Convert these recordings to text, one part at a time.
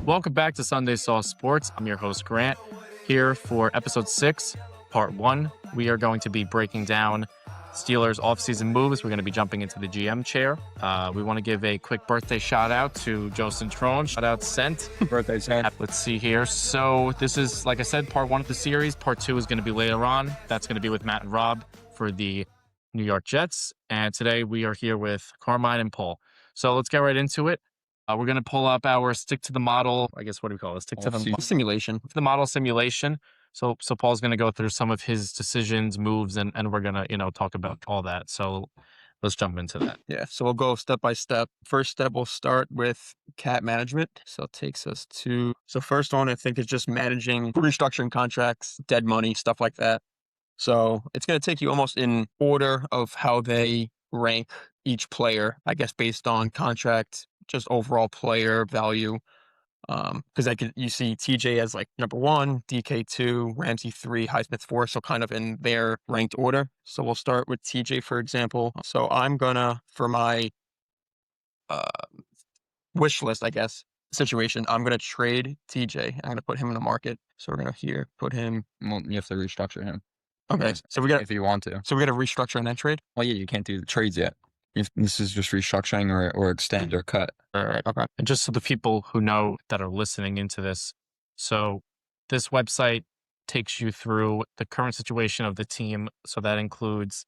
Welcome back to Sunday Sauce Sports. I'm your host, Grant, here for episode 6, part 1. We are going to be breaking down Steelers offseason moves. We're going to be jumping into the GM chair. We want to give a quick birthday shout out to Joe Centrone. Shout out Cent. Birthday, Cent. Let's see here. So this is, like I said, part 1 of the series. Part 2 is going to be later on. That's going to be with Matt and Rob for the New York Jets. And today we are here with Carmine and Paul. So let's get right into it. We're going to pull up our stick to the model. I guess, what do we call it? Stick to the simulation. The model simulation. So Paul's going to go through some of his decisions, moves, and we're going to, talk about all that. So let's jump into that. Yeah. So we'll go step by step. First step, we'll start with cap management. So it takes us to, first one, I think, is just managing restructuring contracts, dead money, stuff like that. So it's going to take you almost in order of how they rank each player, I guess, based on contract, just overall player value. Because you see TJ as like number 1, DK 2, Ramsey 3, Highsmith 4, so kind of in their ranked order. So we'll start with TJ, for example. So I'm gonna, for my wish list, I guess, situation, I'm gonna trade TJ. I'm gonna put him in the market. So we're gonna put him. Well, you have to restructure him. Okay, so we got, if you want to. So we got to restructure and then trade. Well, yeah, you can't do the trades yet. This is just restructuring or extend or cut. All right. Okay. And just so the people who know that are listening into this, so this website takes you through the current situation of the team. So that includes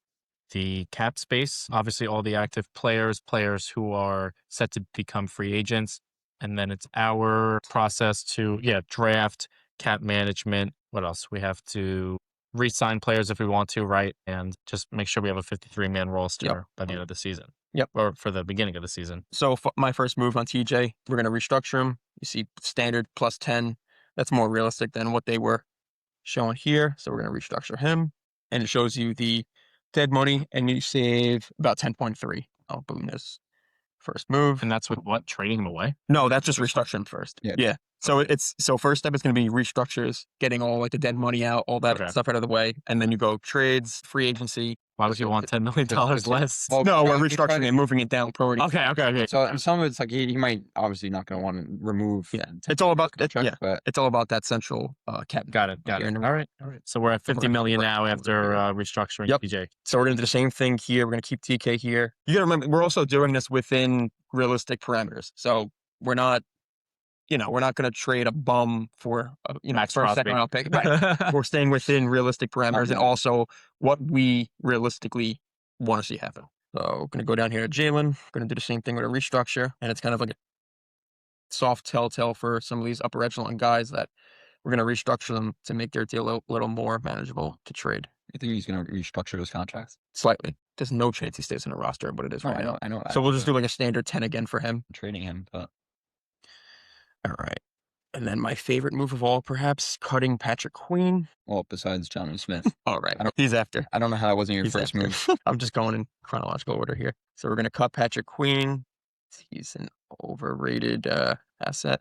the cap space, obviously all the active players who are set to become free agents. And then it's our process to, draft, cap management. What else? We have to re-sign players if we want to, right? And just make sure we have a 53-man roster by the end of the season. Yep. Or for the beginning of the season. So my first move on TJ, we're going to restructure him. You see standard plus 10. That's more realistic than what they were showing here. So we're going to restructure him. And it shows you the dead money, and you save about 10.3. Oh, boom, this first move. And that's with what? Trading him away? No, that's just restructuring first. Yeah. So first step is going to be restructures, getting all like the dead money out, all that stuff out of the way. And then you go trades, free agency. Why would you want $10 million less? Well, no, we're restructuring and moving it down. Priority. Okay. So some of it's like he might obviously not going to want to remove. Yeah, it's all about but it's all about that central cap. Got it. All right. So we're at $50 million now after restructuring TJ. So we're going to do the same thing here. We're going to keep TK here. You got to remember, we're also doing this within realistic parameters. So we're not, we're not going to trade a bum for Max for a second round pick. Right. We're staying within realistic parameters and also what we realistically want to see happen. So we're going to go down here to Jalen. We're going to do the same thing with a restructure. And it's kind of like a soft telltale for some of these upper echelon guys that we're going to restructure them to make their deal a little more manageable to trade. You think he's going to restructure his contracts? Slightly. There's no chance he stays in the roster, but it is right now. I know. So we'll just do like a standard 10 again for him. I'm trading him, but... All right. And then my favorite move of all, perhaps, cutting Patrick Queen. Well, besides John Smith. All right. He's after. I don't know how that wasn't your first move. I'm just going in chronological order here. So we're going to cut Patrick Queen. He's an overrated asset.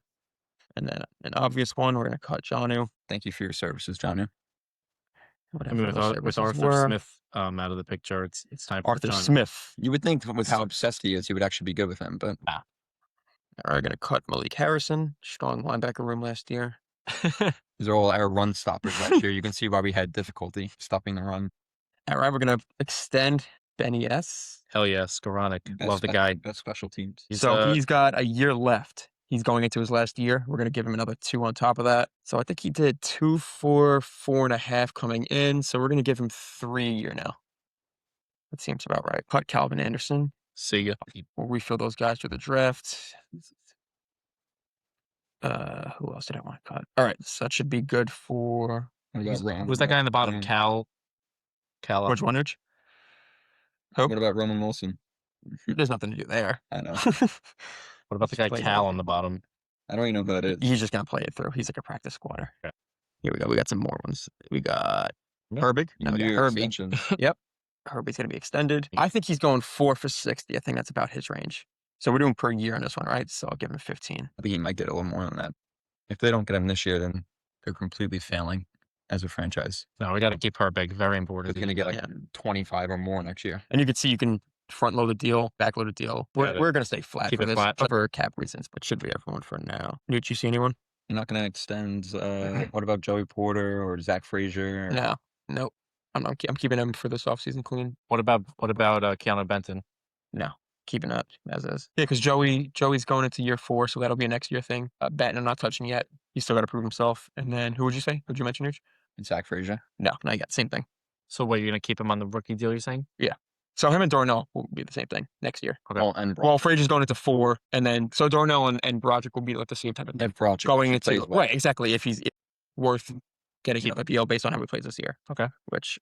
And then an obvious one, we're going to cut Jonnu. Thank you for your services, Jonnu. With Arthur Smith out of the picture, it's time for Arthur Smith. You would think with how obsessed he is, he would actually be good with him, but... All right, going to cut Malik Harrison. Strong linebacker room last year. These are all our run stoppers last year. You can see why we had difficulty stopping the run. All right, we're going to extend Benny S. Hell yeah, Skoranek. Love the guy. Best special teams. He's got a year left. He's going into his last year. We're going to give him another 2 on top of that. So I think he did 2 for 4.5 coming in. So we're going to give him 3 a year now. That seems about right. Cut Calvin Anderson. See ya. We'll refill those guys through the draft. Who else did I want to cut? All right, so that should be good for... Who's that guy in the bottom? Cal. Which one, Rich? What about Roman Wilson? There's nothing to do there. I know. What about the guy Cal on the bottom? I don't even know who that is. He's just going to play it through. He's like a practice squatter. Okay. Here we go. We got some more ones. We got Herbig. No, we got Herbig. Yep. Herbig's going to be extended. I think he's going 4 for 60. I think that's about his range. So we're doing per year on this one, right? So I'll give him 15. I think he might get a little more than that. If they don't get him this year, then they're completely failing as a franchise. No, we got to keep Herbig. Very important. They're going to get 25 or more next year. And you can see you can front loaded deal, back loaded deal. Got it. We're gonna stay flat Keep for it this flat. for cap reasons, but should be everyone for now. Newt, you see anyone? You're not going to extend. What about Joey Porter or Zach Frazier? No, nope. I'm keeping him for this offseason clean. What about Keanu Benton? No, keeping that as is. Yeah, because Joey's going into year 4, so that'll be a next year thing. Benton, I'm not touching yet. He's still got to prove himself. And then who would you say? Who'd you mention, Rich? Zach Frazier. No, not yet. Same thing. So what, you're gonna keep him on the rookie deal? You're saying? So him and Darnell will be the same thing next year. Okay. Well, Frazier's going into 4, and then so Darnell and Broderick will be like the same type of If Broderick going into plays well. right, exactly. If he's worth getting another deal based on how he plays this year. Okay. Which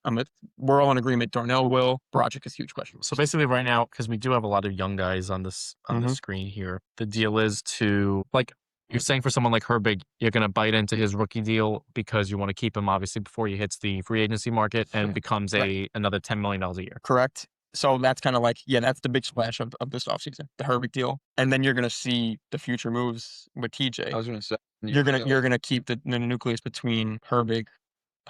we're all in agreement. Darnell will. Broderick is a huge question. So basically, right now, because we do have a lot of young guys on this the screen here, the deal is to, like, you're saying for someone like Herbig, you're going to bite into his rookie deal because you want to keep him obviously before he hits the free agency market and becomes another $10 million a year. Correct. So that's kind of like, that's the big splash of this offseason, the Herbig deal. And then you're going to see the future moves with TJ. I was going to say. You're gonna keep the nucleus between Herbig,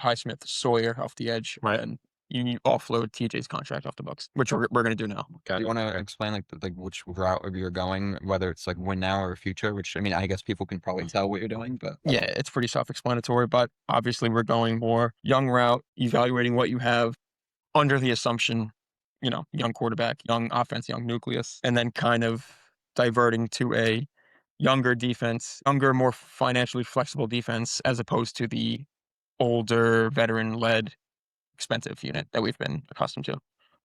Highsmith, Sawyer off the edge, Right. And you offload TJ's contract off the books, which we're gonna do now. Do you want to explain like which route you're going, whether it's like win now or future? Which I mean, I guess people can probably tell what you're doing, but Yeah, it's pretty self-explanatory. But obviously, we're going more young route, evaluating what you have under the assumption, young quarterback, young offense, young nucleus, and then kind of diverting to a younger defense, more financially flexible defense, as opposed to the older, veteran-led, expensive unit that we've been accustomed to.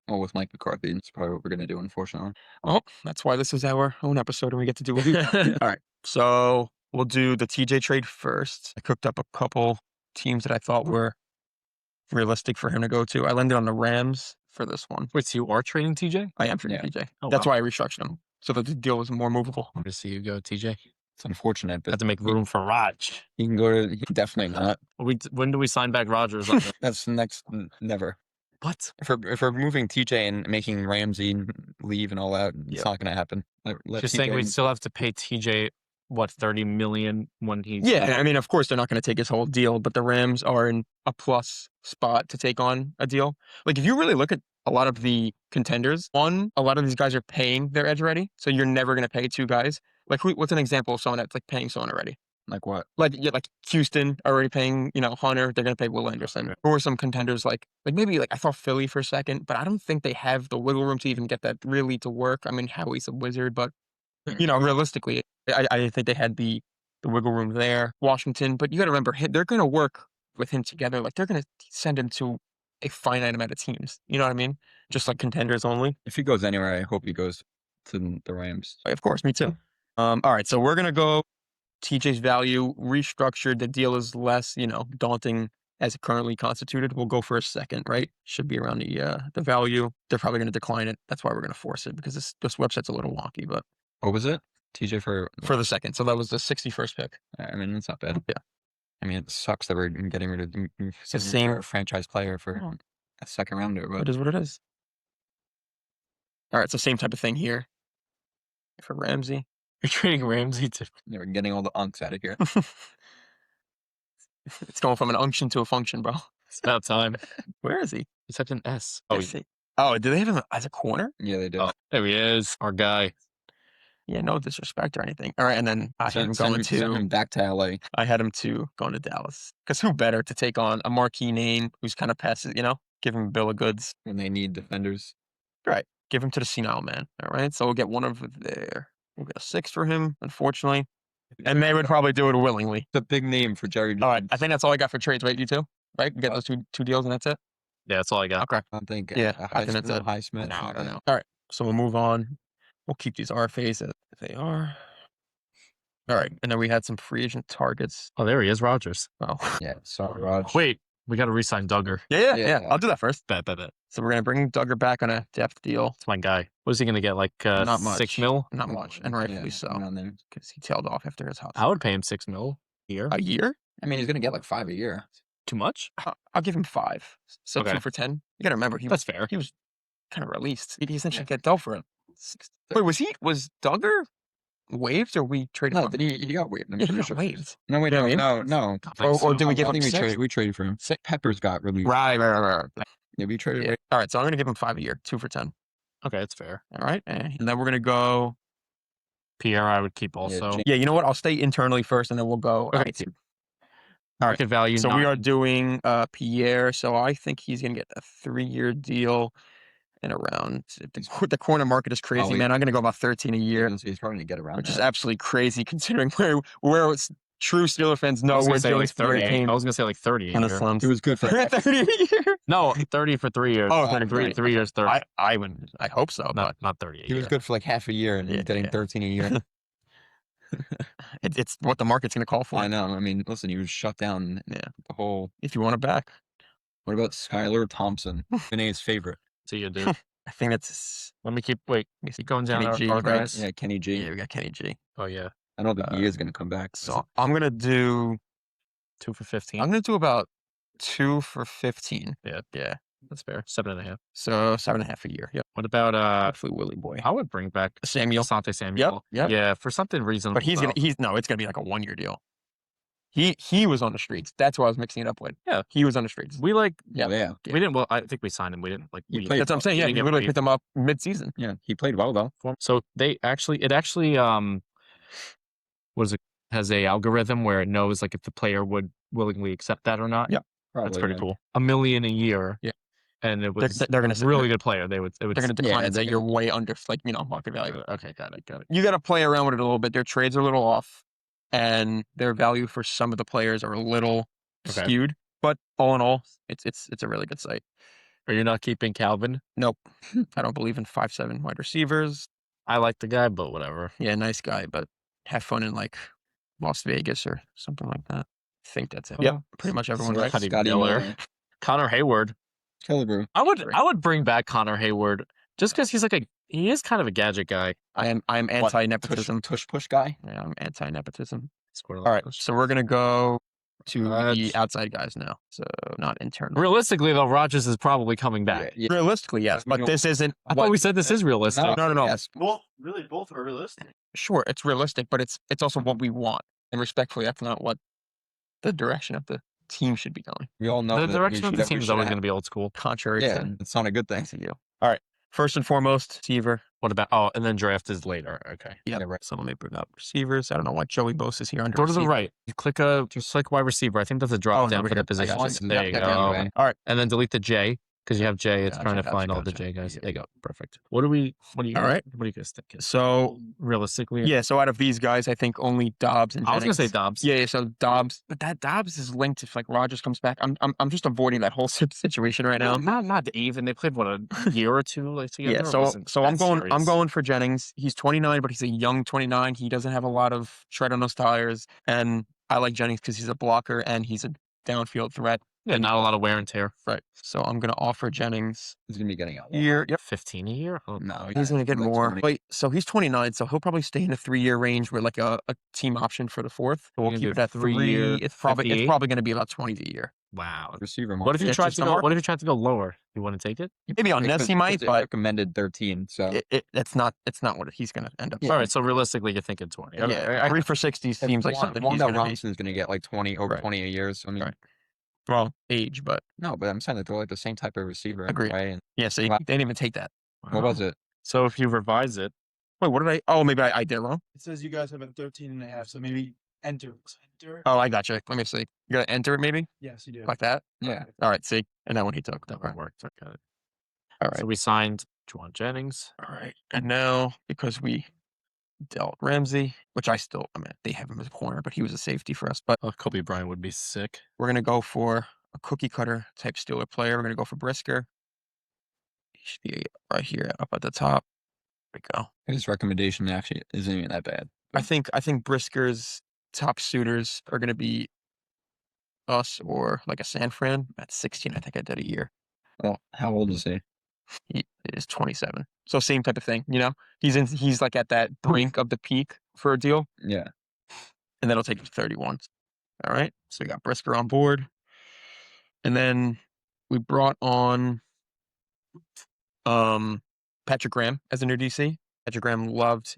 well, with Mike McCarthy, it's probably what we're going to do, unfortunately. Well, that's why this is our own episode and we get to do it. All right. So we'll do the TJ trade first. I cooked up a couple teams that I thought were realistic for him to go to. I landed on the Rams for this one. Wait, so you are trading TJ? I am trading TJ. Oh, That's wow. why I restructured him, so that the deal was more movable. I'm to see you go, TJ. It's unfortunate, but Have to make room for Raj. he can go to definitely not. When do we sign back Rodgers? That's next. Never. What? If we're moving TJ and making Ramsey leave and all that, it's not going to happen. Let Just saying TJ we still have to pay TJ what, $30 million when he's Yeah, I mean, of course they're not going to take his whole deal, but the Rams are in a plus spot to take on a deal. Like, if you really look at a lot of the contenders, a lot of these guys are paying their edge already, so you're never going to pay 2 guys. Like, what's an example of someone that's like paying someone already? like what? Like Houston already paying, Hunter. They're going to pay Will Anderson. Or some contenders like maybe I thought Philly for a second, but I don't think they have the wiggle room to even get that really to work. I mean, Howie's a wizard, but realistically, I think they had the wiggle room there. Washington, but you got to remember, they're going to work with him together. Like, they're going to send him to a finite amount of teams. You know what I mean? Just like contenders only. If he goes anywhere, I hope he goes to the Rams. Of course, me too. All right, so we're going to go TJ's value restructured. The deal is less, daunting as it currently constituted. We'll go for a second, right? Should be around the value. They're probably going to decline it. That's why we're going to force it, because this website's a little wonky, but What was it? TJ for the second. So that was the 61st pick. I mean, it's not bad. Yeah. I mean, it sucks that we're getting rid of same- a franchise player for a second rounder, but It is what it is. All right, so same type of thing here for Ramsey. You're trading Ramsey to we're getting all the unks out of here. It's going from an unction to a function, bro. It's about time. Where is he? He's such an S. Oh, do they have him as a corner? Yeah, they do. Oh, there he is, our guy. Yeah, no disrespect or anything. All right, and then I had him Send him back to LA. I had him going to Dallas. Because who better to take on a marquee name who's kind of passes, give him a bill of goods. When they need defenders. Right. Give him to the senile man. All right. So we'll get one of there. We'll get a 6 for him, unfortunately. And they would probably do it willingly. It's a big name for Jerry Jones. All right. I think that's all I got for trades. Wait, you too? Right? We get those two deals and that's it? Yeah, that's all I got. Okay. I don't think. Yeah, I think that's it. Highsmith. No, I don't know. All right. So we'll move on. We'll keep these RFAs as they are. All right. And then we had some free agent targets. Oh, there he is, Rodgers. Oh. Yeah, sorry, Raj. Wait, we got to re-sign Duggar. Yeah. I'll do that first. Bet. So we're going to bring Duggar back on a depth deal. It's my guy. What is he going to get, like Not much. 6 mil? Not much. And rightfully so. around there. Because he tailed off after his house. I would pay him 6 mil a year. A year? I mean, he's gonna get like 5 a year. Too much? I'll give him 5. So Okay. 2 for 10. You got to remember, That's fair. he was kind of released. He essentially got dealt for him. Wait, was Duggar waived or we traded No, him? he got waived. I'm Yeah, he pretty got sure. waived. No, wait, You know what I no. Or did we give I him think 6? we traded for him. Peppers got released. Right. Yeah, we traded. Yeah. All right, so I'm going to give him 5 a year, 2 for 10. Okay, it's fair. All right. And then we're going to go. Pierre, I would keep also. James- Yeah, you know what? I'll stay internally first, and then we'll go. Okay. IT. Market value. So we are 9. doing Pierre. So I think he's going to get a 3-year deal and around. The corner market is crazy, Oh, man. I'm going to go about 13 a year, He's probably gonna get around which that. is absolutely crazy considering where it's true Steeler fans I know was where gonna say James like Pierre 30. came. I was gonna say like 30 a Kind of year. slums. It was good for 30 a year. No, 30 for 3 years. Oh, 3 years, 30. I hope so, but Not 30 a He was year. good for like half a year and Yeah, getting yeah. 13 a year. it's what the market's going to call for. I know. I mean, listen, he was shut down. Yeah. The whole. If you want it back, What about Skylar Thompson? Renee's favorite. See you, dude. I think that's Let me keep going down Kenny G, our right? guys. Yeah, Kenny G. yeah. We got Kenny G. Oh yeah, I don't think he is gonna come back. So I'm going to do. 2 for 15. I'm going to do about 2 for 15. Yeah. Yeah. That's fair. 7.5. So 7.5 a year. Yep. What about Hopefully Willie boy. I would bring back Samuel. Asante Samuel. Yep. Yeah, for something reasonable. But it's gonna be like a 1-year deal. He was on the streets. That's why I was mixing it up with. Yeah. He was on the streets. We like Yeah. we didn't. Well, I think we signed him. We didn't like. He we- played That's what I'm saying. he Yeah, didn't we get literally paid picked him up mid-season. Yeah, he played well though. for him. So it actually what is it, has a algorithm where it knows like if the player would willingly accept that or not. Yeah. That's Probably, pretty right. cool. $1 million a year. Yeah. And it was They're gonna a really good player. They would They're gonna decline and say you're way under market value. Okay, got it. You got to play around with it a little bit. Their trades are a little off, and their value for some of the players are a little Okay. skewed. But all in all, it's a really good site. Are you not keeping Calvin? Nope, I don't believe in 5'7" wide receivers. I like the guy, but whatever. Yeah, nice guy, but have fun in like Las Vegas or something like that. I think that's it. Yep, pretty much everyone right. Scotty Scotty Miller. Miller. Connor Hayward. Killebrew. I would bring back Connor Hayward just because he is kind of a gadget guy. I'm anti-nepotism. Tush push guy. Yeah, I'm anti-nepotism. Scored a All lot right, of those. so we're gonna go to the Rodgers. outside guys now. So not internal. Realistically, though, Rodgers is probably coming back. Yeah. Realistically, yes, but this isn't. I thought we said this is realistic. No. Yes. Well, really, both are realistic. Sure, it's realistic, but it's also what we want. And respectfully, that's not what the direction of the team should be going. We all know The that direction of the we team is should always have- going to be old school. Contrary Yeah, to it's not a good thing. you. All right. First and foremost, receiver. What about and then draft is later. Okay. Yep. Yeah, right. So let me bring up receivers. I don't know why Joey Bosa is here under Go to the receiver. right. You click wide receiver. I think that's a drop Oh, down over for here. the position. I got it. There you Yeah, go. anyway. All right. And then delete the J because you have J. It's trying to Gotcha, find all the gotcha. J guys. Yeah. There you go. Perfect. What do you All right. What do you guys think? So Realistically, yeah, so out of these guys, I think only Dobbs and I was going to say Jennings. Dobbs. Yeah, so Dobbs, but that Dobbs is linked if like Rodgers comes back. I'm just avoiding that whole situation right now. Not even. They played what a year or two like together. Yeah, It so wasn't I'm that going serious. for Jennings. He's 29, but he's a young 29. He doesn't have a lot of tread on those tires, and I like Jennings because he's a blocker and he's a downfield threat. Yeah, not a lot of wear and tear. Right. So I'm gonna offer Jennings He's gonna be getting out. year. Yep. 15 a year. Oh, No, He's gonna get like more. 20. Wait, so he's 29, so he'll probably stay in a 3-year range with like a team option for the fourth. So we'll You're keep it gonna at do 3. 3-year, It's 58? probably gonna be about 20 a year. wow. Receiver. What if you Yeah, tried just to the go? market. What if you tried to go lower? You want to take it? Maybe on this he might, but recommended 13. So it's not what he's gonna end up. Yeah. All right. So realistically, you're thinking 20. Okay. Yeah, 3 for 60 seems like something he's Wanda gonna be. Robinson's gonna get like 20 over Right. 20 a year. So I mean, Right. Well, age, but no, but I'm saying that they're like the same type of receiver. Agreed. Right? And yeah. See, Wow. they didn't even take that. what was it? So if you revise it, Wait, what did I? Oh, maybe I did it wrong. It says you guys have a 13.5, so maybe enter. Enter. Oh, I got you. Let me see. You gotta enter it, maybe Yes, you do. like that. Yeah. All right. See, and then when he took that okay. would work. I got it. All right. So we signed Juwan Jennings. All right. And now because we dealt Ramsey, which they have him as a corner, but he was a safety for us. But Oh, Kobe Bryant would be sick. we're gonna go for a cookie cutter type Steeler player. We're gonna go for Brisker. He should be right here up at the top. There we go. His recommendation actually isn't even that bad. I think Brisker's top suitors are gonna be us or like a San Fran at 16. I think I did a year. Well, how old is he? He is 27. So same type of thing, you know? He's like at that brink of the peak for a deal, Yeah. and that'll take him to 31. All right. So we got Brisker on board. And then we brought on Patrick Graham as a new DC. Patrick Graham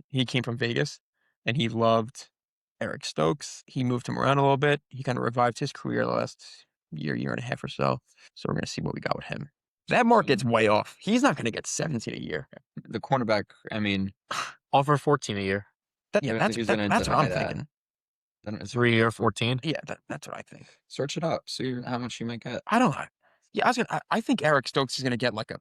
he came from Vegas and he loved Eric Stokes. He moved him around a little bit. He kind of revived his career the last year and a half or so. So we're gonna see what we got with him. That market's way off. He's not going to get 17 a year. The cornerback, I mean, Offer 14 a year. Yeah, That's he's gonna that's what deny I'm that. thinking. then it's 3-year, 14. Yeah, that's what I think. search it up. See how much you might get. I don't know. Yeah, I think Eric Stokes is going to get like a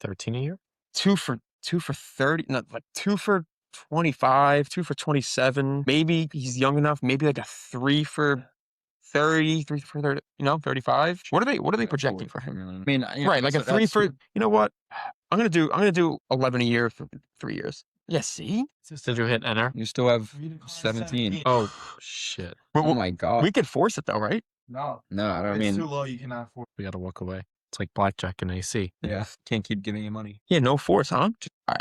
13 a year. 2 for 30, not like 2 for 25, 2 for 27. Maybe he's young enough. Maybe like a 3 for 30, 3 for 30, 35. What are they projecting for him? I mean, yeah, Right, like a 3 for, you know what? I'm going to do 11 a year for 3 years. Yeah, see? Did you hit enter? You still have 17. Oh, shit. Oh my god. We could force it though, right? No, No, I don't it's too mean. low. You cannot afford. We got to walk away. It's like blackjack and AC. Yeah, can't keep giving you money. Yeah, no force, huh?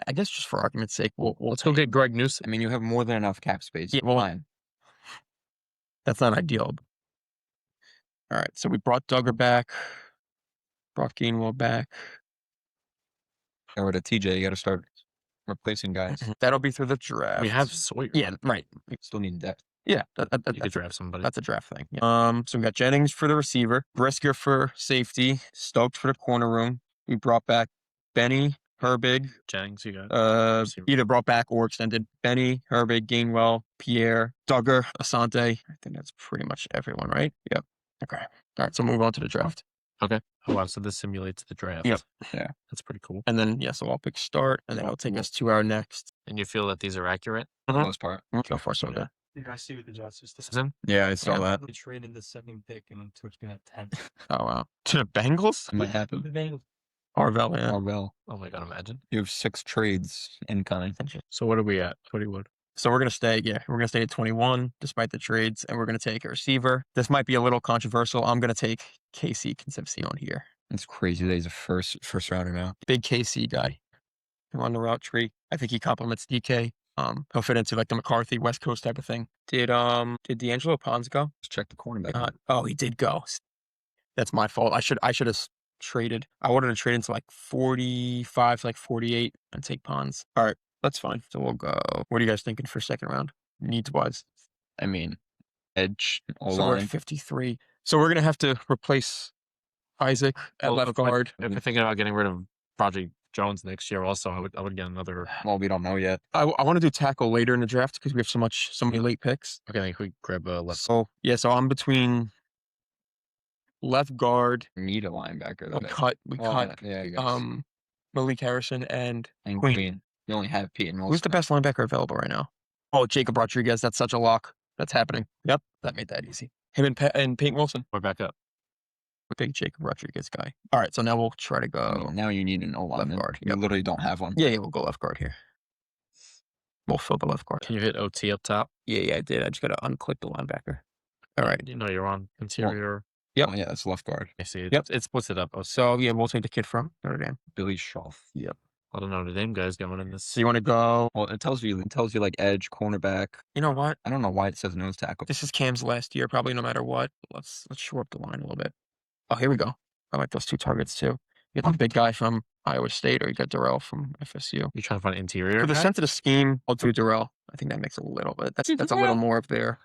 I guess just for argument's sake, we'll Let's go take it. get Greg Newsom. I mean, you have more than enough cap space. Yeah, well, Fine. That's not ideal. All right, so we brought Duggar back, brought Gainwell back. Or to TJ, you got to start replacing guys. That'll be through the draft. We have Sawyer. Yeah, right. Still need depth. Yeah, You could draft somebody. that's a draft thing. Yeah. So we got Jennings for the receiver, Brisker for safety, Stokes for the corner room. We brought back Benny, Herbig, Jennings, you got. receiver. either brought back or extended. Benny, Herbig, Gainwell, Pierre, Duggar, Asante. I think that's pretty much everyone, right? Yep. Okay. All right, so move on to the draft. Oh, wow. So this simulates the draft. Yep. Yeah. That's pretty cool. And then, so I'll pick start, and then it'll take us to our next. And you feel that these are accurate? For the Mhm. most part. So far, so good. You guys see what the Justice did? Susan? Yeah, I saw that. They traded the second pick and Twitch gonna have 10. Oh, wow. To the Bengals? It might happen. The Bengals. Arvell, yeah. Oh, well. Oh my God, imagine. You have 6 trades incoming. So what are we at? 21. So we're going to stay, we're going to stay at 21 despite the trades, and we're going to take a receiver. This might be a little controversial. I'm going to take KC Concepcion here. It's crazy that he's a first rounder now. Big KC guy. On the route tree. I think he complements DK. He'll fit into like the McCarthy West Coast type of thing. Did D'Angelo Pons go? Let's check the cornerback. Oh, he did go. That's my fault. I should have traded. I wanted to trade into like 45 to like 48 and take Pons. All right, that's fine. So we'll go. What are you guys thinking for second round? Needs wise. I mean, edge, So we're O-line. at 53. So we're gonna have to replace Isaac at Well, left guard. If you're thinking about getting rid of Project Jones next year, also, I would get another. Well, we don't know yet. I want to do tackle later in the draft because we have so many late picks. Okay, I think we grab a left. So so I'm between left guard. Need a linebacker. We though. cut Well, yeah, you guys. Malik Harrison and And Queen. Queen. You only have Pete and who's Wilson. the best linebacker available right now? Oh, Jacob Rodriguez. That's such a lock. That's happening. Yep, that made that easy. Him and Peyton Wilson. We're back up. Big Jacob Rodriguez guy. All right, so now we'll try to I go. mean, now you need an O-line. left guard, You yep. literally don't have one. Yeah, we'll go left guard here. We'll fill the left guard. Can you hit OT up top? Yeah, I did. I just got to unclick the linebacker. All right. You know you're on interior. Yep. Oh, yeah, that's left guard. I see. Yep. It splits it up. Oh, So, we'll take the kid from Notre Dame. Billy Schaff. Yep. I don't know. Notre Dame guys going in this. So you want to go? Well, it tells you like edge, cornerback. You know what? I don't know why it says nose tackle. This is Cam's last year, probably no matter what. Let's shore up the line a little bit. Oh, here we go. I like those two targets too. You got the big guy from Iowa State, or you got Durrell from FSU. You trying to find interior? For the guy? sense of the scheme, I'll do Durrell. I think that makes a little bit. That's a little more of their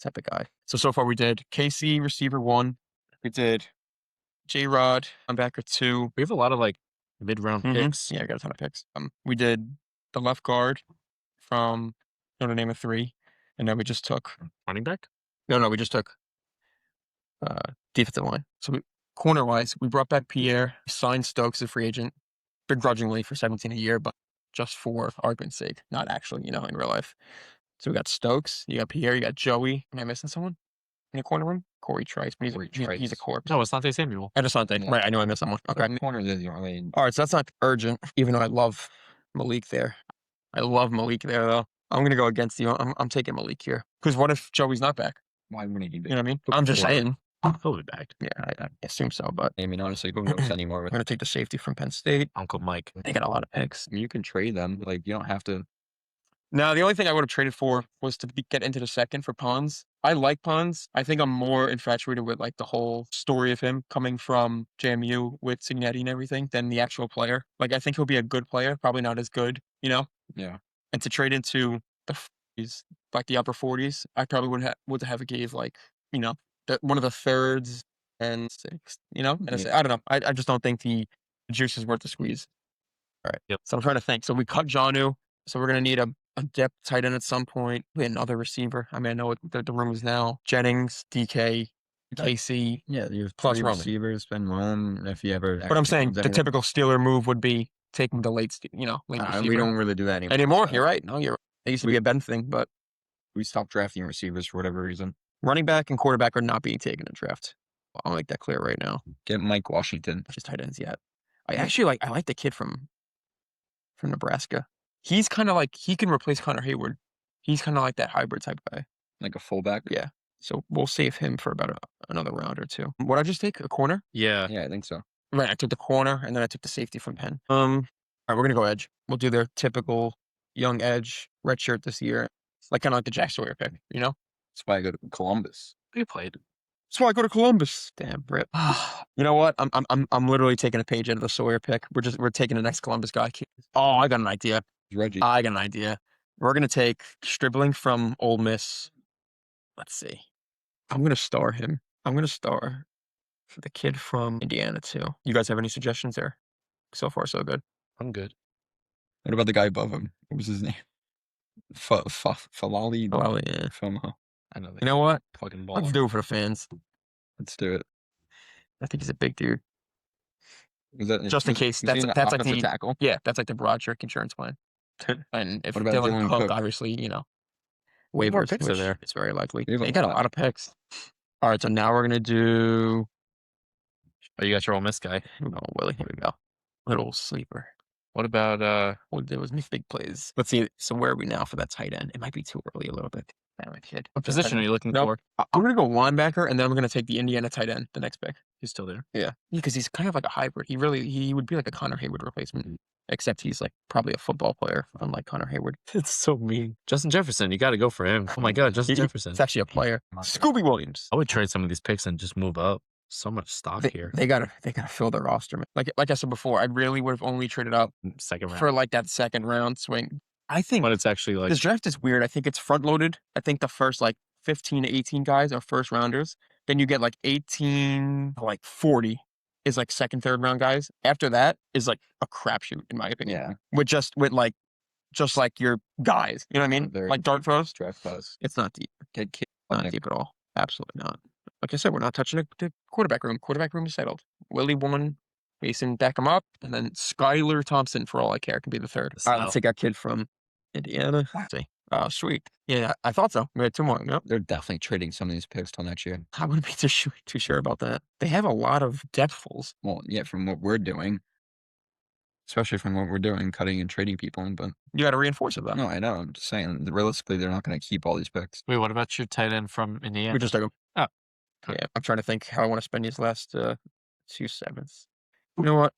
type of guy. So far we did KC receiver 1. We did J-Rod linebacker 2. We have a lot of like mid-round picks. Yeah, I got a ton of picks. We did the left guard from Notre Dame at 3, and then we just took Running back? No, we just took defensive line. So corner wise, we brought back Pierre, signed Stokes as a free agent, begrudgingly for 17 a year, but just for argument's sake, not actually, in real life. So we got Stokes, you got Pierre, you got Joey. Am I missing someone in the corner room? Corey Trice, but he's a corpse. No, it's Sante Samuel. And Asante. Yeah. Right, I know I missed someone. Okay. Corner is your lane. All right, so that's not urgent, even though I love Malik there. I love Malik there, though. I'm going to go against you. I'm taking Malik here. Because what if Joey's not back? Why wouldn't he be? You know what I mean? I'm just saying. He'll be back. Yeah, I assume so, but I mean, honestly, who knows anymore? I'm going to take the safety from Penn State. Uncle Mike. They got a lot of picks. You can trade them. Like, you don't have to. Now, the only thing I would have traded for was to get into the second for Pons. I like Pons. I think I'm more infatuated with like the whole story of him coming from JMU with Signetti and everything than the actual player. Like, I think he'll be a good player, probably not as good, Yeah. And to trade into the 40s, like the upper 40s, I probably would have gave like, one of the thirds and 6, you know? And Yeah. I don't know. I just don't think the juice is worth the squeeze. All right. Yep. So I'm trying to think. So we cut Jonnu. So we're going to need a depth tight end at some point. Another receiver. I mean, I know what the room is now. Jennings, DK, KC. Yeah, you have Plus 3 Roman. receivers, Ben Roman, if you ever. But I'm saying comes the anywhere. typical Steeler move would be taking the late receiver. We don't really do that anymore. Anymore. so You're right. No, you're right. It used to be a Ben thing, but We stopped drafting receivers for whatever reason. running back and quarterback are not being taken in draft. I'll make that clear right now. Get Mike Washington. Just tight ends yet. I like the kid from Nebraska. He's kind of like, he can replace Connor Hayward. He's kind of like that hybrid type guy. Like a fullback. Yeah. So we'll save him for about another round or two. What I just take? A corner? Yeah. Yeah, I think so. Right. I took the corner and then I took the safety from Penn. All right, we're gonna go edge. We'll do their typical young edge, red shirt this year. Like kind of like the Jack Sawyer pick, you know? That's why I go to Columbus. We played. That's why I go to Columbus. Damn, Rip. You know what? I'm literally taking a page out of the Sawyer pick. We're taking the next Columbus guy. Oh, I got an idea. Reggie. I got an idea. We're gonna take Stribling from Ole Miss. Let's see. I'm gonna star him. I'm gonna star the kid from Indiana too. You guys have any suggestions there? So far, so good. I'm good. What about the guy above him? What was his name? Falali. Well, yeah. Fomo. I know. You know what? Fucking Let's baller. do it for the fans. Let's do it. I think he's a big dude. Was that Just in was- case, was he that's an like offensive the tackle. yeah, that's like the broad trick insurance plan. And if What about Dylan Dylan Cook, Cook? obviously, you know, What more waivers, picks are which there? it's very likely. We have a They got a lot. lot of picks. All right, so now we're gonna do Oh, you got your Ole Miss guy. Willie. Here we go. Little sleeper. What about There was big plays. Let's see. So where are we now for that tight end? It might be too early a little bit. Damn it, kid. what position are you looking Nope. for? I'm gonna go linebacker, and then I'm gonna take the Indiana tight end, the next pick. He's still there. Yeah, because he's kind of like a hybrid. He would be like a Connor Hayward replacement, except he's like probably a football player, unlike Connor Hayward. It's so mean. Justin Jefferson, you got to go for him. Oh my God, Justin Jefferson. It's actually a player. Scooby Williams. I would trade some of these picks and just move up. So much stock here. They gotta fill their roster. Man. Like I said before, I really would have only traded up Second round. for like that second round swing. I think But it's actually like this draft is weird. I think it's front loaded. I think the first like 15 to 18 guys are first rounders. Then you get like 18 to like 40 is like second, third round guys. After that is like a crapshoot, in my opinion. Yeah. With just like your guys. You know what I mean? Very Like dart throws. Draft class. It's not deep. Get kid. Not deep at all. Absolutely not. Like I said, we're not touching the quarterback room. Quarterback room is settled. Willie won. Mason back him up. And then Skylar Thompson, for all I care, can be the third. All right, let's take our kid from Indiana. Let's see. Oh, sweet. Yeah, I thought so. We had 2 more. Yep. They're definitely trading some of these picks till next year. I wouldn't be too sure about that. They have a lot of depthfuls. Well, yeah, from what we're doing. Especially from what we're doing, cutting and trading people. But You got to reinforce it, though. no, I know. I'm just saying, realistically, they're not going to keep all these picks. Wait, what about your tight end from Indiana? We just took them. Oh, okay. Yeah, I'm trying to think how I want to spend these last 2 sevenths. You know what?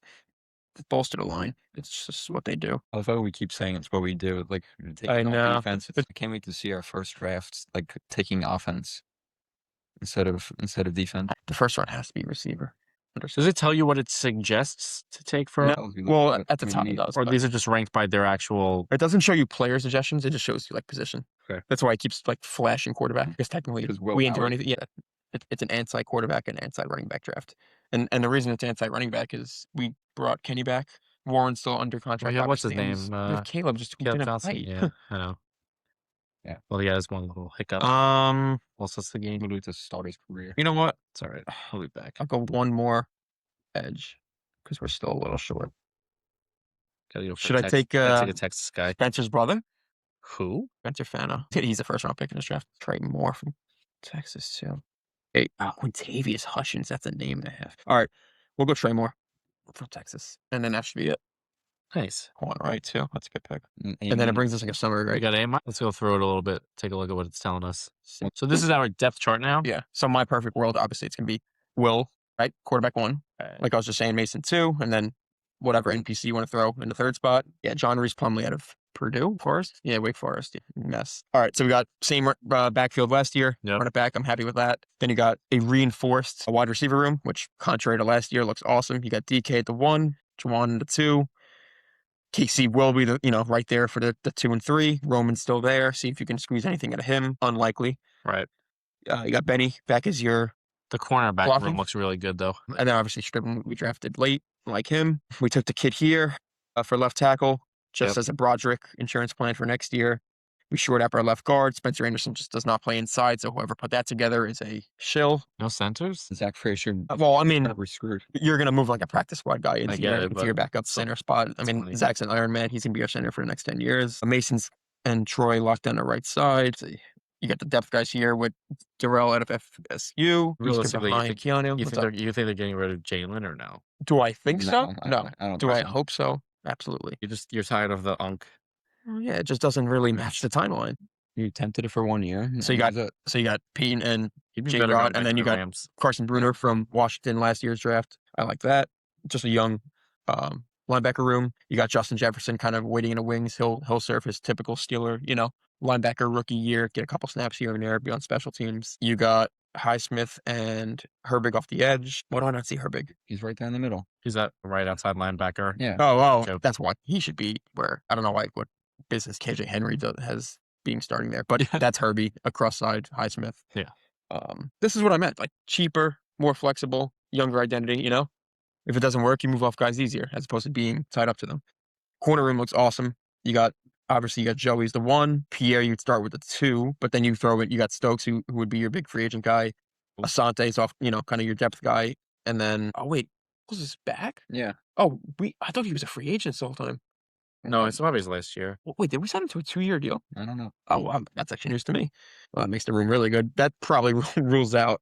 Bolster the line. It's just what they do. Although we keep saying it's what we do, like taking I off know. defense. I can't wait to see our first drafts like taking offense instead of defense. The first round has to be receiver. Does it tell you what it suggests to take for? No. Tells you, Well, what at the we top it need. does. Or but these are just ranked by their actual. It doesn't show you player suggestions. It just shows you like position. Okay. That's why it keeps like flashing quarterback because technically Because Will we didn't do Howard- anything. Yeah, it's an anti-quarterback and anti-running back draft. And the reason it's anti-running back is we brought Kenny back. Warren's still under contract. yeah, what's his obviously, and name? we have Caleb just Caleb didn't Johnson. play. Yeah, I know. Yeah. Well, he has one little hiccup. Um, Also, it's the game. Literally to start his career. you know what? It's all right. I'll be back. I'll go one more edge because we're still a little short. Gotta go for Should I take a Texas guy? Spencer's brother? Who? Spencer Fano. He's the first round pick in this draft. Trey Moore from Texas too. Hey, Quintavious Hutchins. That's a name and a half. All right, we'll go Trey Moore from Texas, and then that should be it. Nice. One right too. That's a good pick. And And then it brings us like a summary, We right? got A. Let's go through it a little bit. Take a look at what it's telling us. So this is our depth chart now. Yeah. So my perfect world, obviously, it's gonna be Will, right? Quarterback 1. Like I was just saying, Mason 2, and then whatever NPC you want to throw in the third spot. Yeah, John Reese Plumlee out of Purdue, Forest. Yeah, Wake Forest. Yeah, mess. All right, so we got same backfield last year. Yep. Run it back. I'm happy with that. Then you got a reinforced wide receiver room, which contrary to last year looks awesome. You got DK at the 1, Juwan at the 2. KC will be the right there for the 2 and 3. Roman's still there. See if you can squeeze anything out of him. Unlikely. Right. You got Benny back as your The cornerback Blocking. room looks really good, though. And then obviously Strickland, we drafted late, like him. We took the kid here for left tackle, just Yep. as a Broderick insurance plan for next year. We shored up our left guard. Spencer Anderson just does not play inside, so whoever put that together is a shill. No centers? Zach Frazier. Well, I mean, We're screwed. you're going to move like a practice squad guy I into, get it, into but your backup center spot. I mean, funny. Zach's an Iron Man. He's going to be our center for the next 10 years. Mason's and Troy locked down the right side. So you got the depth guys here with Darrell out of FSU. Realistically, behind Keanu. You think they're getting rid of Jalen or no? Do I think so? No. I don't Do think I so. hope so? Absolutely. You're tired of the unk. Yeah, it just doesn't really match the timeline. You tempted it for 1 year. So you got Pete and He'd be J. better Rod, going and back then to you the got Rams. Carson Bruner from Washington last year's draft. I like that. Just a young linebacker room. You got Justin Jefferson kind of waiting in the wings. He'll serve his typical Steeler, linebacker rookie year, get a couple snaps here and there, be on special teams. You got Highsmith and Herbig off the edge. Why do I not see Herbig? He's right there in the middle. He's that right outside linebacker. Yeah. Oh, Joke. that's what he should be. Where I don't know what business KJ Henry has being starting there, but that's Herbie, a cross side Highsmith. Yeah. This is what I meant. Like cheaper, more flexible, younger identity. If it doesn't work, you move off guys easier as opposed to being tied up to them. Corner room looks awesome. You got Joey's the 1. Pierre, you'd start with the 2, but then you got Stokes, who would be your big free agent guy. Asante's off, kind of your depth guy. And then, wait, was this back? Yeah. Oh, I thought he was a free agent this whole time. No, it's probably his last year. Wait, did we sign him to a 2-year deal? I don't know. Oh, wow, that's actually news to me. Well, that makes the room really good. That probably rules out,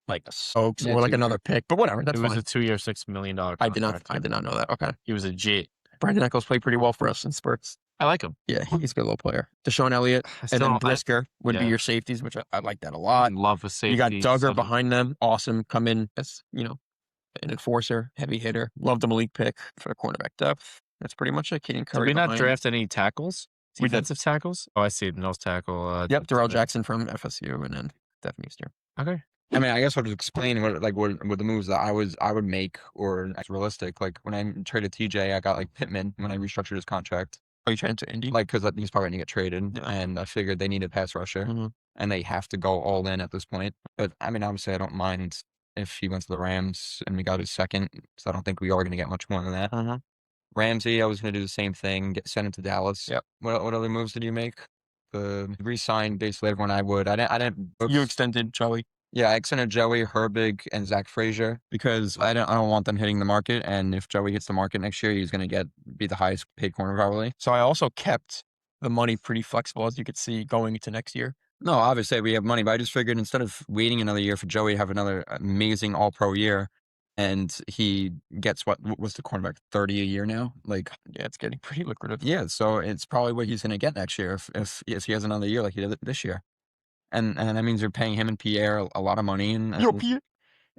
like a Stokes or like another pick, but whatever. That's It was fine. a 2-year, $6 million contract. I did not know that. Okay. He was a G. Brandon Echols played pretty well for us in spurts. I like him. Yeah, he's a good little player. Deshaun Elliott I and still then don't- Brisker would be yeah. your safeties, which I like that a I lot. love the safety. You got Duggar stuff. behind them. Awesome. Come in as, an enforcer, heavy hitter. Love the Malik pick for the cornerback depth. That's pretty much it. Keaton Did Curry we not behind. draft any tackles? We did. Defensive tackles? Oh, I see. Nose tackle. Yep, Darrell Jackson from FSU and then Devin Easter. Okay. I mean, I guess I'll just explain what the moves that I would make or it's realistic. Like when I traded TJ, I got like Pittman when I restructured his contract. Are you trying to Indy? Like because he's probably gonna get traded, Yeah. and I figured they need a pass rusher, Mhm. and they have to go all in at this point. But I mean, obviously, I don't mind if he went to the Rams and we got his second. So I don't think we are gonna get much more than that. Mhm. Ramsey, I was gonna do the same thing, send him to Dallas. Yep. What other moves did you make? Re-signed basically everyone I would. I didn't. You extended Joey. Yeah, I extended Joey, Herbig, and Zach Frazier because I don't want them hitting the market. And if Joey hits the market next year, he's going to be the highest paid corner probably. So I also kept the money pretty flexible, as you could see, going into next year. No, obviously we have money, but I just figured instead of waiting another year for Joey to have another amazing All-Pro year, and he gets what was the cornerback 30 a year now? Like, Yeah, it's getting pretty lucrative. yeah, so it's probably what he's going to get next year if he has another year like he did this year. And that means you're paying him and Pierre a lot of money, and Pierre.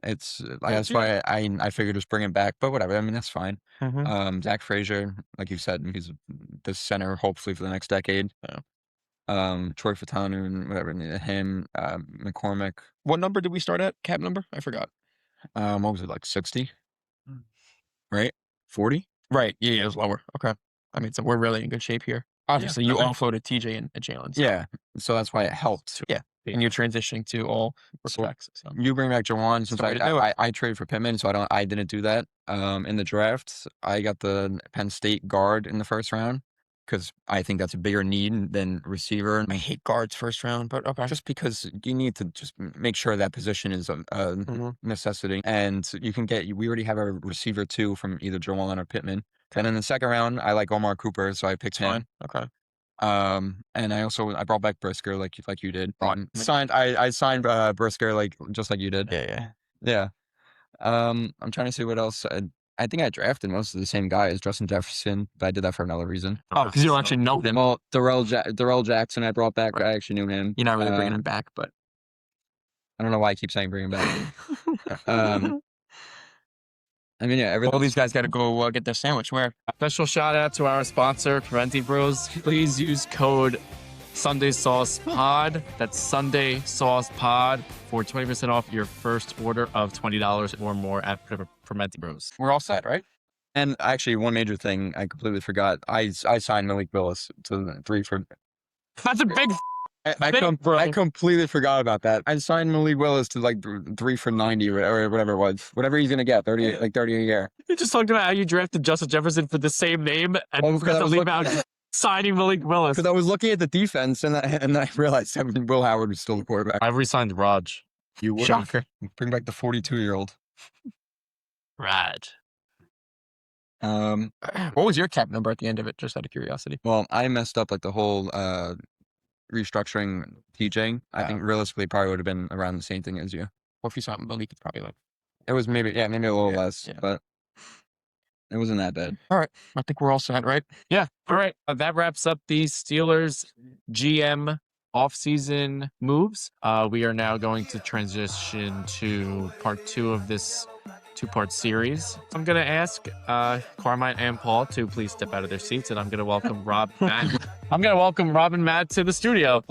it's that's why I figured just bring him back. But whatever, I mean that's fine. Mhm. Zach Frazier, like you said, he's the center hopefully for the next decade. Yeah. Troy Fatanu and whatever, him, McCormick. What number did we start at? Cap number? I forgot. What was it, like 60? Mm. Right? 40? Right. Yeah, it was lower. Okay. I mean, so we're really in good shape here. Obviously, you okay. offloaded TJ and Jalen. So, Yeah. So that's why it helped. Yeah. And you're transitioning to all respects. So. You bring back Jawan since the way to do it. I traded for Pittman, so I didn't do that. In the draft, I got the Penn State guard in the first round because I think that's a bigger need than receiver. I hate guards first round, but okay. Just because you need to just make sure that position is a Mhm. necessity, and we already have a receiver too from either Jawan or Pittman. And in the second round, I like Omar Cooper, so I picked him. Fine. Okay. And I brought back Brisker like you did. Right. I signed Brisker just like you did. Yeah. Yeah. I'm trying to see what else. I think I drafted most of the same guys, Justin Jefferson, but I did that for another reason. Oh, because you don't actually know them. Well, Darrell Jackson, I brought back. Right. I actually knew him. You're not really bringing him back, but. I don't know why I keep saying bring him back. I mean, yeah, all these guys got to go get their sandwich. Where? Special shout out to our sponsor, Parenti Bros. Please use code Sunday Sauce Pod. That's Sunday Sauce Pod for 20% off your first order of $20 or more at Parenti Bros. We're all set, right? And actually, one major thing I completely forgot. I signed Malik Willis to 3 for. That's a big I completely forgot about that. I signed Malik Willis to like 3 for 90 or whatever it was. Whatever he's gonna get, 30 a year. You just talked about how you drafted Justin Jefferson for the same name and Well, because got I to was leave looking- out signing Malik Willis. Because I was looking at the defense and I realized Will Howard was still the quarterback. I re-signed Raj. You would Shocker. bring back the 42-year-old. Raj. What was your cap number at the end of it? Just out of curiosity. Well, I messed up like the whole restructuring TJ. I think realistically probably would have been around the same thing as you. Well, if you saw Malik, it's probably like. It was maybe a little less, yeah. but it wasn't that bad. All right, I think we're all set, right? Yeah. All right. That wraps up the Steelers GM offseason moves. We are now going to transition to part 2 of this 2-part series. I'm going to ask Carmine and Paul to please step out of their seats, and I'm going to welcome Rob and Matt to the studio.